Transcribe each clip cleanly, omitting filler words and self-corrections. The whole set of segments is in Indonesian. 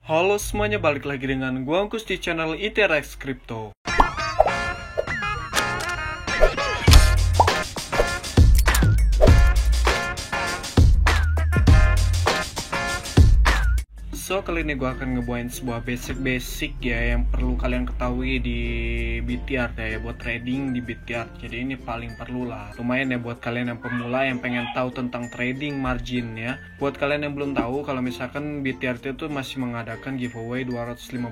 Halo semuanya, balik lagi dengan gua Angkus di channel ITRX Crypto. Kali ini gue akan ngebawain sebuah basic ya yang perlu kalian ketahui di BTR ya buat trading di BTR. Jadi ini paling perlu lah, lumayan ya buat kalian yang pemula yang pengen tahu tentang trading margin ya. Buat kalian yang belum tahu, kalau misalkan BTR itu masih mengadakan giveaway 258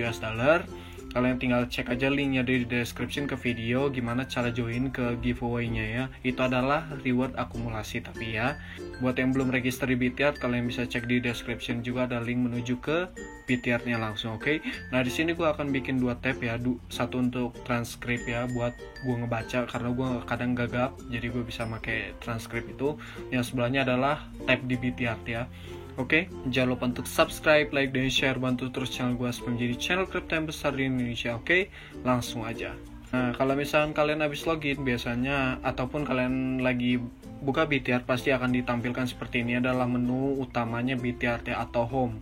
US dollar. Kalian tinggal cek aja linknya di description ke video gimana cara join ke giveaway-nya ya. Itu adalah reward akumulasi, tapi ya buat yang belum register di BTR, kalian bisa cek di description juga ada link menuju ke BTR-nya langsung, oke? Nah, di sini gue akan bikin 2 tab ya, satu untuk transkrip ya buat gue ngebaca karena gue kadang gagap, jadi gue bisa pakai transkrip itu. Yang sebelahnya adalah tab di BTR ya. Oke, jangan lupa untuk subscribe, like, dan share, bantu terus channel gue supaya menjadi channel crypto yang besar di Indonesia. Oke, langsung aja. Nah, kalau misalkan kalian habis login biasanya, ataupun kalian lagi buka BTR, pasti akan ditampilkan seperti ini, adalah menu utamanya BTR atau home.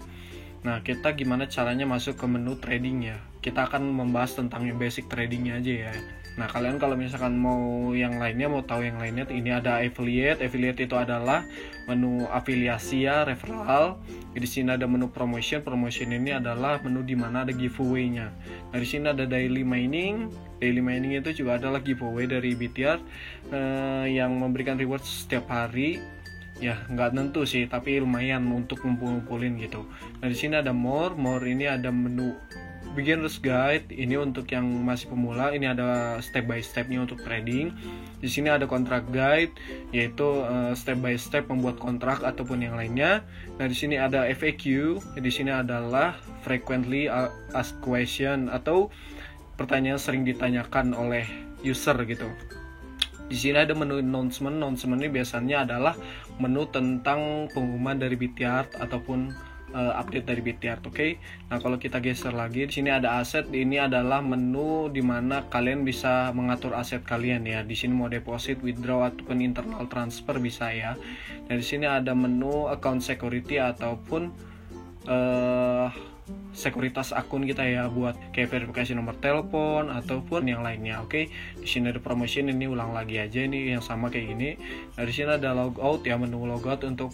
Nah, kita gimana caranya masuk ke menu trading ya? Kita akan membahas tentang yang basic tradingnya aja ya. Nah, kalian kalau misalkan mau yang lainnya, mau tahu yang lainnya, ini ada affiliate. Affiliate itu adalah menu afiliasi ya, referral. Di sini ada menu promotion. Promotion ini adalah menu di mana ada giveaway-nya. Nah, di sini ada daily mining. Daily mining itu juga adalah giveaway dari BTR yang memberikan reward setiap hari. Ya, nggak tentu sih, tapi lumayan untuk ngumpulin gitu. Nah, di sini ada more. More ini ada menu beginner's guide, ini untuk yang masih pemula, ini ada step by stepnya untuk trading. Di sini ada contract guide, yaitu step by step membuat kontrak ataupun yang lainnya. Nah, di sini ada FAQ, di sini adalah frequently asked question atau pertanyaan sering ditanyakan oleh user gitu. Di sini ada menu announcement. Announcement ini biasanya adalah menu tentang pengumuman dari BTR ataupun update dari BTR, oke? Nah, kalau kita geser lagi, di sini ada aset. Ini adalah menu di mana kalian bisa mengatur aset kalian ya. Di sini mau deposit, withdraw ataupun internal transfer bisa ya. Nah, di sini ada menu account security ataupun sekuritas akun kita ya, buat kayak verifikasi nomor telepon ataupun yang lainnya, oke? Di sini ada promotion, ini ulang lagi aja, ini yang sama kayak gini. Nah, di sini ada logout ya, menu logout untuk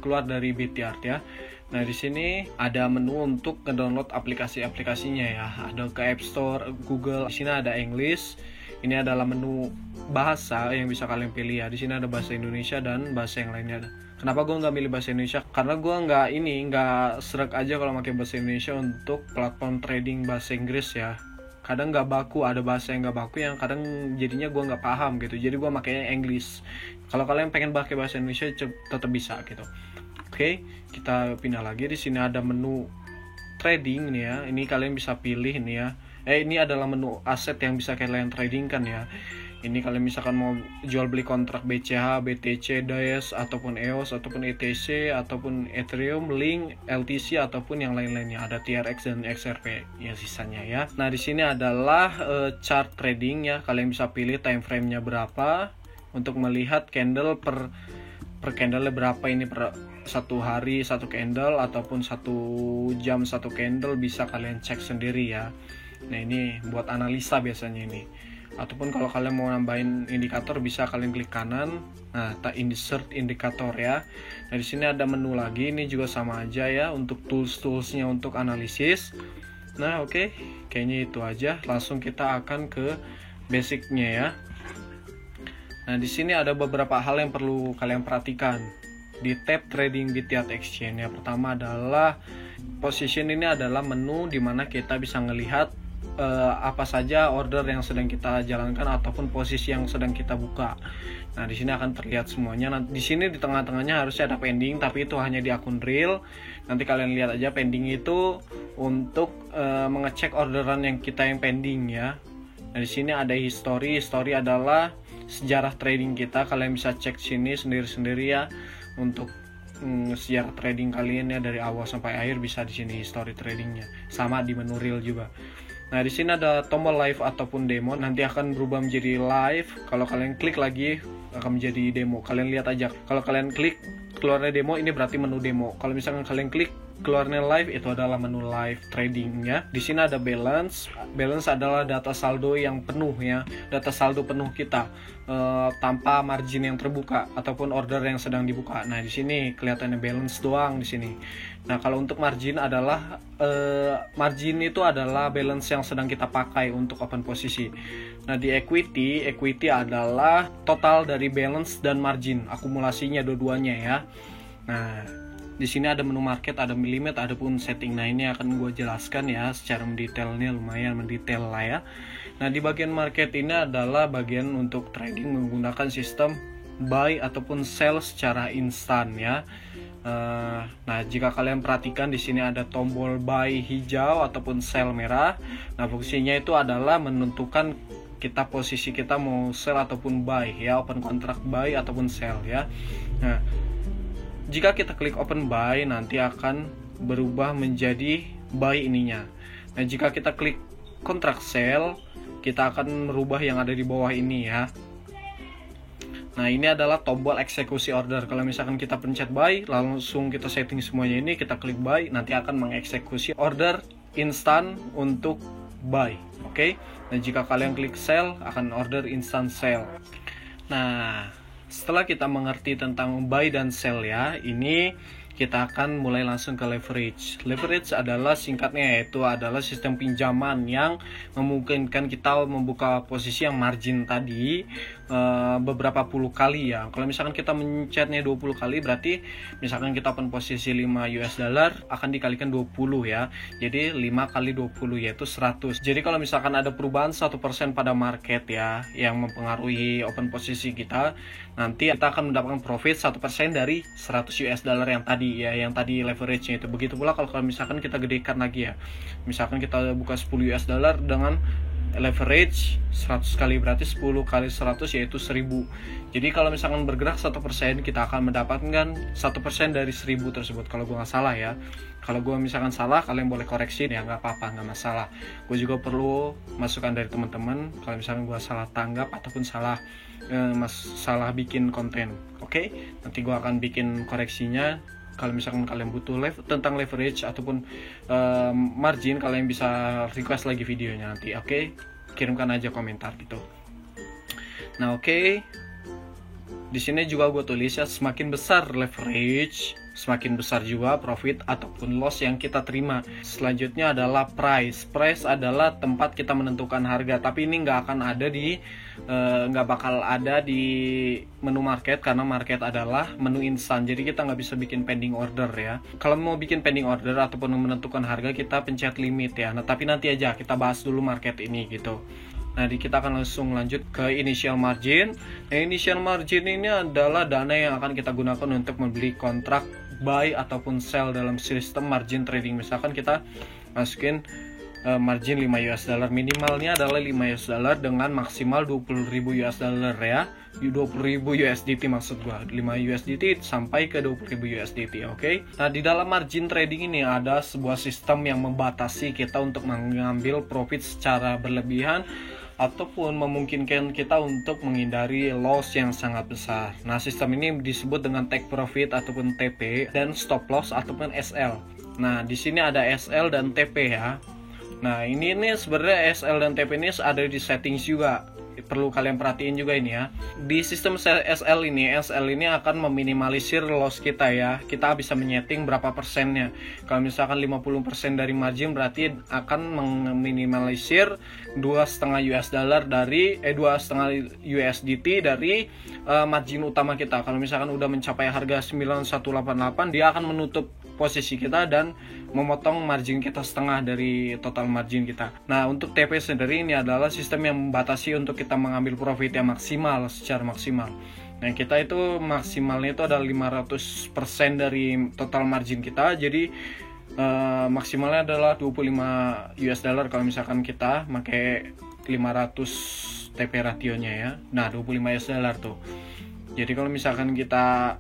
keluar dari BTR ya. Nah, di sini ada menu untuk ngedownload aplikasi-aplikasinya ya. Ada ke App Store, Google. Di sini ada English. Ini adalah menu bahasa yang bisa kalian pilih ya. Di sini ada bahasa Indonesia dan bahasa yang lainnya. Kenapa gue nggak milih bahasa Indonesia? Karena gue nggak sreg aja kalau pakai bahasa Indonesia untuk platform trading bahasa Inggris ya. Kadang nggak baku, ada bahasa yang nggak baku yang kadang jadinya gue nggak paham gitu. Jadi gue makanya English. Kalau kalian pengen pakai bahasa Indonesia tetap bisa gitu. Oke, kita pindah lagi. Di sini ada menu trading nih ya. Ini kalian bisa pilih nih ya. Ini adalah menu aset yang bisa kalian trading kan ya. Ini kalian misalkan mau jual beli kontrak BCH, BTC, DAIS ataupun EOS ataupun ETC ataupun Ethereum, Link, LTC ataupun yang lain-lainnya. Ada TRX dan XRP ya sisanya ya. Nah, di sini adalah chart trading ya. Kalian bisa pilih time frame-nya berapa untuk melihat candle per candle berapa, ini per satu hari satu candle ataupun 1 jam satu candle, bisa kalian cek sendiri ya. Nah, ini buat analisa biasanya ini. Ataupun kalau kalian mau nambahin indikator bisa kalian klik kanan. Nah, insert indikator ya. Nah, di sini ada menu lagi, ini juga sama aja ya untuk tools-toolsnya untuk analisis. Nah, oke, kayaknya itu aja. Langsung kita akan ke basicnya ya. Nah, di sini ada beberapa hal yang perlu kalian perhatikan di tab trading BTR Exchange. Yang pertama adalah position. Ini adalah menu di mana kita bisa ngelihat apa saja order yang sedang kita jalankan ataupun posisi yang sedang kita buka. Nah, di sini akan terlihat semuanya. Nah, di sini di tengah-tengahnya harusnya ada pending, tapi itu hanya di akun real. Nanti kalian lihat aja, pending itu untuk mengecek orderan yang kita yang pending ya. Nah, di sini ada history. History adalah sejarah trading kita. Kalian bisa cek sini sendiri-sendiri ya untuk sejarah trading kalian ya, dari awal sampai akhir bisa di sini history tradingnya. Sama di menu real juga. Nah, di sini ada tombol live ataupun demo, nanti akan berubah menjadi live. Kalau kalian klik lagi akan menjadi demo. Kalian lihat aja. Kalau kalian klik keluarnya demo, ini berarti menu demo. Kalau misalkan kalian klik keluarnya live itu adalah menu live tradingnya. Di sini ada balance. Balance adalah data saldo yang penuh ya, data saldo penuh kita tanpa margin yang terbuka ataupun order yang sedang dibuka. Nah di sini kelihatannya balance doang di sini. Nah kalau untuk margin adalah margin itu adalah balance yang sedang kita pakai untuk open posisi. Nah di equity adalah total dari balance dan margin, akumulasinya dua-duanya ya. Nah di sini ada menu market, ada limit, ada pun setting. Nah ini akan gue jelaskan ya secara mendetailnya, lumayan mendetail lah ya. Nah di bagian market ini adalah bagian untuk trading menggunakan sistem buy ataupun sell secara instan ya. Nah jika kalian perhatikan di sini ada tombol buy hijau ataupun sell merah. Nah fungsinya itu adalah menentukan kita posisi kita mau sell ataupun buy ya, open contract buy ataupun sell ya. Nah jika kita klik open buy nanti akan berubah menjadi buy ininya. Nah jika kita klik contract sell kita akan merubah yang ada di bawah ini ya. Nah ini adalah tombol eksekusi order. Kalau misalkan kita pencet buy langsung kita setting semuanya ini, kita klik buy nanti akan mengeksekusi order instan untuk buy. Oke. Nah jika kalian klik sell akan order instant sell. Nah setelah kita mengerti tentang buy dan sell ya, ini kita akan mulai langsung ke leverage. Leverage adalah singkatnya yaitu adalah sistem pinjaman yang memungkinkan kita membuka posisi yang margin tadi beberapa puluh kali ya. Kalau misalkan kita mencetnya 20 kali berarti misalkan kita open posisi 5 US dollar akan dikalikan 20 ya. Jadi 5 kali 20 yaitu 100. Jadi kalau misalkan ada perubahan 1% pada market ya yang mempengaruhi open posisi kita, nanti kita akan mendapatkan profit 1% dari 100 US dollar yang tadi ya, yang tadi leverage-nya itu. Begitu pula kalau misalkan kita gedekan lagi ya. Misalkan kita buka 10 US dollar dengan leverage 100 kali berarti 10 kali 100 yaitu 1000. Jadi kalau misalkan bergerak 1% kita akan mendapatkan 1% dari 1000 tersebut kalau gue nggak salah ya. Kalau gue misalkan salah kalian boleh koreksi ya, nggak apa-apa, nggak masalah. Gue juga perlu masukan dari teman-teman kalau misalkan gue salah tanggap ataupun salah salah bikin konten. Oke? Nanti gue akan bikin koreksinya. Kalau misalkan kalian butuh tentang leverage ataupun margin, kalian bisa request lagi videonya nanti, oke? Kirimkan aja komentar gitu. Nah, oke. Di sini juga gue tulis ya, semakin besar leverage, semakin besar juga profit ataupun loss yang kita terima. Selanjutnya adalah price. Price adalah tempat kita menentukan harga, tapi ini nggak bakal ada di menu market karena market adalah menu instan. Jadi kita nggak bisa bikin pending order ya. Kalau mau bikin pending order ataupun menentukan harga kita pencet limit ya. Nah tapi nanti aja kita bahas dulu market ini gitu. Nah, kita akan langsung lanjut ke initial margin. Nah, initial margin ini adalah dana yang akan kita gunakan untuk membeli kontrak buy ataupun sell dalam sistem margin trading. Misalkan kita masukin margin 5 US dollar, minimalnya adalah 5 US dollar dengan maksimal 20.000 US dollar ya. 20.000 USDT maksud gua, 5 USDT sampai ke 20.000 USDT, oke? Nah, di dalam margin trading ini ada sebuah sistem yang membatasi kita untuk mengambil profit secara berlebihan ataupun memungkinkan kita untuk menghindari loss yang sangat besar. Nah, sistem ini disebut dengan take profit ataupun TP dan stop loss ataupun SL. Nah, di sini ada SL dan TP ya. Nah, ini sebenarnya SL dan TP ini ada di settings juga. Perlu kalian perhatiin juga ini ya. Di sistem SL ini akan meminimalisir loss kita ya. Kita bisa menyeting berapa persennya. Kalau misalkan 50% dari margin berarti akan meminimalisir 2,5 US dollar dari 2,5 USDT dari margin utama kita. Kalau misalkan udah mencapai harga 9188, dia akan menutup posisi kita dan memotong margin kita setengah dari total margin kita. Nah, untuk TP sendiri ini adalah sistem yang membatasi untuk kita mengambil profit yang maksimal secara maksimal. Nah, kita itu maksimalnya itu adalah 500% dari total margin kita. Jadi maksimalnya adalah 25 US dollar kalau misalkan kita pakai 500 TP rationya ya. Nah, 25 US dollar tuh. Jadi kalau misalkan kita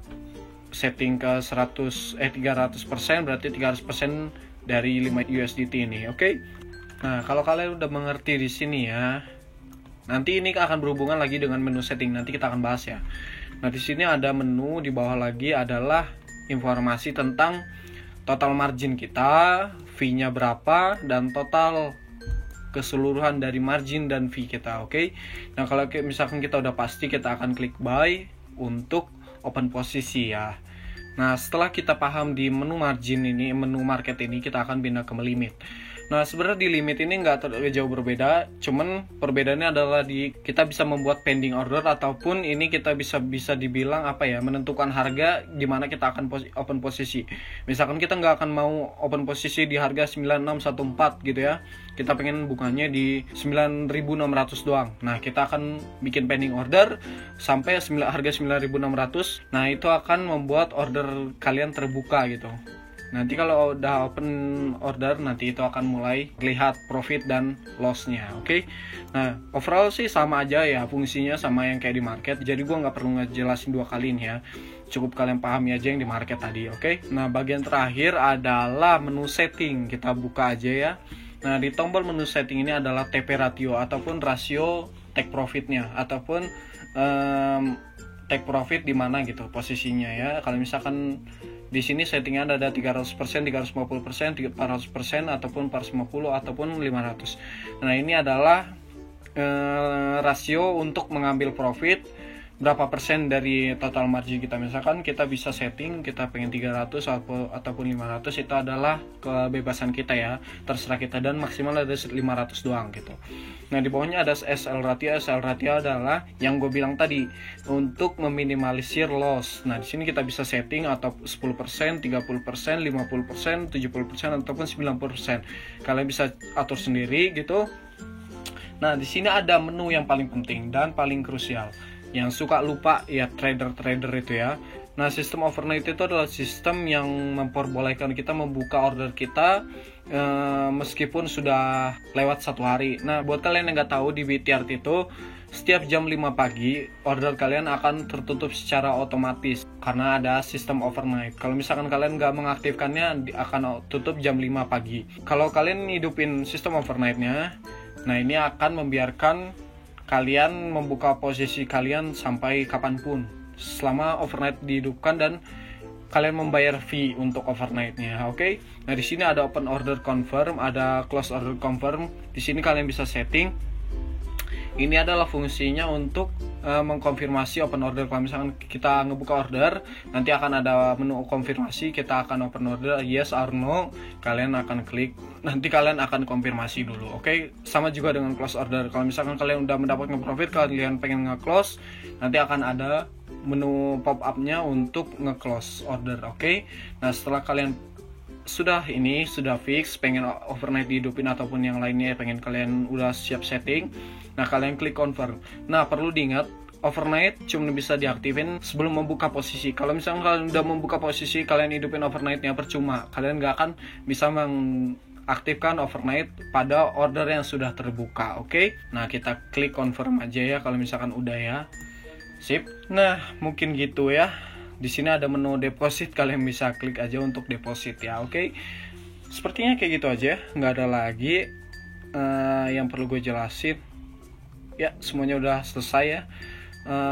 setting ke 300% berarti 300% dari 5 USDT ini, oke? Nah, kalau kalian udah mengerti di sini ya, nanti ini akan berhubungan lagi dengan menu setting, nanti kita akan bahas ya. Nah, di sini ada menu, di bawah lagi adalah informasi tentang total margin kita, fee-nya berapa, dan total keseluruhan dari margin dan fee kita. Oke. Nah, kalau misalkan kita udah pasti, kita akan klik buy untuk open posisi ya. Nah, setelah kita paham di menu margin ini, menu market ini, kita akan pindah ke limit. Nah, sebenarnya di limit ini nggak jauh berbeda, cuman perbedaannya adalah kita bisa membuat pending order, ataupun ini kita bisa dibilang menentukan harga di mana kita akan open posisi. Misalkan kita nggak akan mau open posisi di harga 9614 gitu ya, kita pengen bukanya di 9600 doang. Nah, kita akan bikin pending order sampai harga 9600. Nah, itu akan membuat order kalian terbuka gitu. Nanti kalau udah open order, nanti itu akan mulai lihat profit dan loss-nya. Oke. Nah, overall sih sama aja ya, fungsinya sama yang kayak di market. Jadi gue nggak perlu ngejelasin dua kali nih ya. Cukup kalian pahami aja yang di market tadi. Oke. Nah, bagian terakhir adalah menu setting. Kita buka aja ya. Nah, di tombol menu setting ini adalah TP ratio ataupun rasio take profitnya, ataupun take profit di mana gitu posisinya ya. Kalau misalkan di sini settingnya ada 300%, 350%, 400%, ataupun 450, ataupun 500. Nah, ini adalah rasio untuk mengambil profit berapa persen dari total margin kita. Misalkan kita bisa setting, kita pengen 300 ataupun 500, itu adalah kebebasan kita ya, terserah kita, dan maksimal ada 500 doang gitu. Nah, di bawahnya ada SL ratio. SL ratio adalah yang gue bilang tadi, untuk meminimalisir loss. Nah, di sini kita bisa setting atau 10%, 30%, 50%, 70%, ataupun 90%. Kalian bisa atur sendiri gitu. Nah, di sini ada menu yang paling penting dan paling krusial, yang suka lupa ya trader itu ya. Nah, sistem overnight itu adalah sistem yang memperbolehkan kita membuka order kita meskipun sudah lewat 1 hari. Nah, buat kalian yang nggak tahu, di BTRT itu setiap jam 5 pagi order kalian akan tertutup secara otomatis karena ada sistem overnight. Kalau misalkan kalian nggak mengaktifkannya, akan tutup jam 5 pagi. Kalau kalian hidupin sistem overnightnya, nah ini akan membiarkan kalian membuka posisi kalian sampai kapanpun selama overnight dihidupkan, dan kalian membayar fee untuk overnightnya. Oke. Nah, di sini ada open order confirm, ada close order confirm. Di sini kalian bisa setting. Ini adalah fungsinya untuk mengkonfirmasi open order. Kalau misalkan kita ngebuka order, nanti akan ada menu konfirmasi, kita akan open order yes or no, kalian akan klik, nanti kalian akan konfirmasi dulu. Oke. Sama juga dengan close order. Kalau misalkan kalian udah mendapatkan profit, kalian pengen nge-close, nanti akan ada menu pop up-nya untuk nge-close order. Oke. Nah, setelah kalian sudah fix pengen overnight dihidupin ataupun yang lainnya, pengen kalian udah siap setting, nah kalian klik confirm. Nah, perlu diingat, overnight cuma bisa diaktifin sebelum membuka posisi. Kalau misalnya kalian udah membuka posisi, kalian hidupin overnightnya percuma, kalian nggak akan bisa mengaktifkan overnight pada order yang sudah terbuka. Oke. Nah, kita klik confirm aja ya kalau misalkan udah ya. Sip. Nah, mungkin gitu ya. Di sini ada menu deposit, kalian bisa klik aja untuk deposit ya. Oke. Sepertinya kayak gitu aja, nggak ada lagi yang perlu gue jelasin. Ya, semuanya udah selesai ya.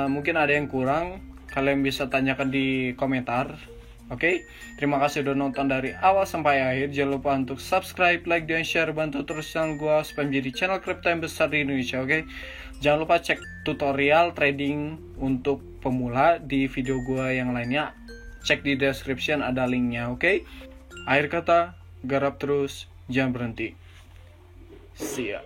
Mungkin ada yang kurang, kalian bisa tanyakan di komentar. Oke. Terima kasih udah nonton dari awal sampai akhir. Jangan lupa untuk subscribe, like, dan share. Bantu terus channel gue supaya menjadi channel crypto yang besar di Indonesia. Oke. Jangan lupa cek tutorial trading untuk pemula di video gue yang lainnya. Cek di description, ada linknya. Oke. Akhir kata, garap terus, jangan berhenti. See ya.